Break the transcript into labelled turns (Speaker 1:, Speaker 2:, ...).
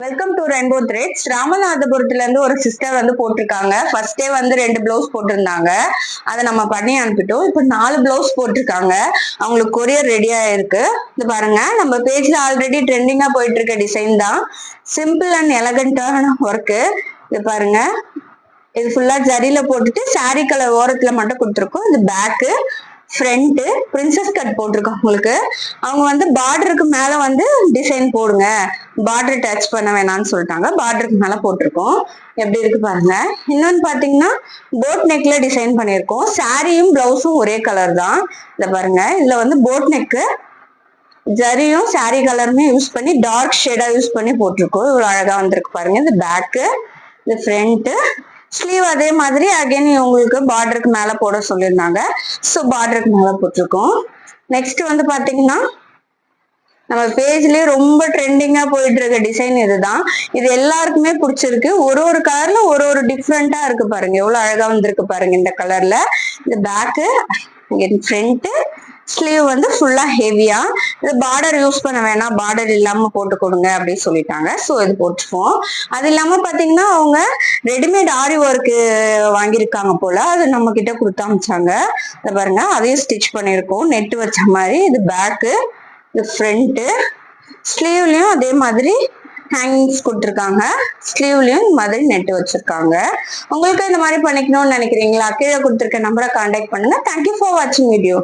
Speaker 1: Welcome to rainbow threads. ராமநாதபுரத்துல இருந்து ஒரு சிஸ்டர் வந்து போட்டிருக்காங்க. ஃபர்ஸ்டே வந்து 2 பிளவுஸ் போட்டிருந்தாங்க, அதை நம்ம பண்ணி அனுப்பிட்டோம். இப்போ 4 பிளவுஸ் போட்டிருக்காங்க. அவங்களுக்கு கொரியர் ரெடியா இருக்கு. இது பாருங்க, நம்ம பேஜ்ல ஆல்ரெடி ட்ரெண்டிங்கா போயிட்டு இருக்க டிசைன் தான். சிம்பிள் அண்ட் எலகண்டான ஒர்க்கு. இது பாருங்க, இது ஃபுல்லா ஜரியில போட்டுட்டு சாரி கலர் ஓரத்துல மட்டும் கொடுத்துருக்கோம். இது பேக்கு, ஃப்ரண்ட் பிரின்சஸ் கட் போட்டிருக்கோம். உங்களுக்கு அவங்க வந்து பார்டருக்கு மேல வந்து டிசைன் போடுங்க, பார்டர் டச் பண்ண வேணாம்னு சொல்லிட்டாங்க. பார்டருக்கு மேல போட்டிருக்கோம். எப்படி இருக்கு பாருங்க. இன்னொன்னு பாத்தீங்கன்னா போட் நெக்ல டிசைன் பண்ணிருக்கோம். சாரியும் பிளவுஸும் ஒரே கலர் தான். இத பாருங்க, இதுல வந்து போட் நெக்கு ஜரியும் சாரி கலருமே யூஸ் பண்ணி டார்க் ஷேடா யூஸ் பண்ணி போட்டிருக்கோம். இவ்வளவு அழகா வந்திருக்கு பாருங்க. இது பேக்கு, இது ஃப்ரண்ட். ஸ்லீவ் அதே மாதிரி அகைன் உங்களுக்கு பார்டருக்கு மேல போட சொல்லியிருந்தாங்க. ஸோ பார்டருக்கு மேல போட்டிருக்கோம். நெக்ஸ்ட் வந்து பாத்தீங்கன்னா நம்ம பேஜ்லயே ரொம்ப ட்ரெண்டிங்கா போயிட்டு இருக்க டிசைன் இதுதான். இது எல்லாருக்குமே பிடிச்சிருக்கு. ஒரு ஒரு கலர்ல ஒரு ஒரு டிஃப்ரெண்டா இருக்கு பாருங்க. எவ்வளவு அழகா வந்திருக்கு பாருங்க இந்த கலர்ல. இது பேக்கு, ஃப்ரண்ட். ஸ்லீவ் வந்து ஃபுல்லா ஹெவியா. இது பார்டர் யூஸ் பண்ண வேணாம், பார்டர் இல்லாம போட்டு கொடுங்க அப்படின்னு சொல்லிட்டாங்க. ஸோ இது போட்டுப்போம். அது இல்லாம பாத்தீங்கன்னா அவங்க ரெடிமேட் ஆரி ஒர்க் வாங்கியிருக்காங்க போல, அது நம்ம கிட்ட கொடுத்து அமிச்சாங்க. இதை பாருங்க, அதையும் ஸ்டிச் பண்ணியிருக்கோம் நெட் வச்ச மாதிரி. இது பேக்கு, இது ஃப்ரண்ட். ஸ்லீவ்லயும் அதே மாதிரி ஹேங்கிங்ஸ் கொடுத்துருக்காங்க. ஸ்லீவ்லயும் இந்த மாதிரி நெட் வச்சிருக்காங்க. உங்களுக்கு இந்த மாதிரி பண்ணிக்கணும்னு நினைக்கிறீங்களா? கீழே கொடுத்துருக்க நம்பரை கான்டாக்ட் பண்ணுங்க. தேங்க்யூ ஃபார் வாட்சிங் வீடியோ.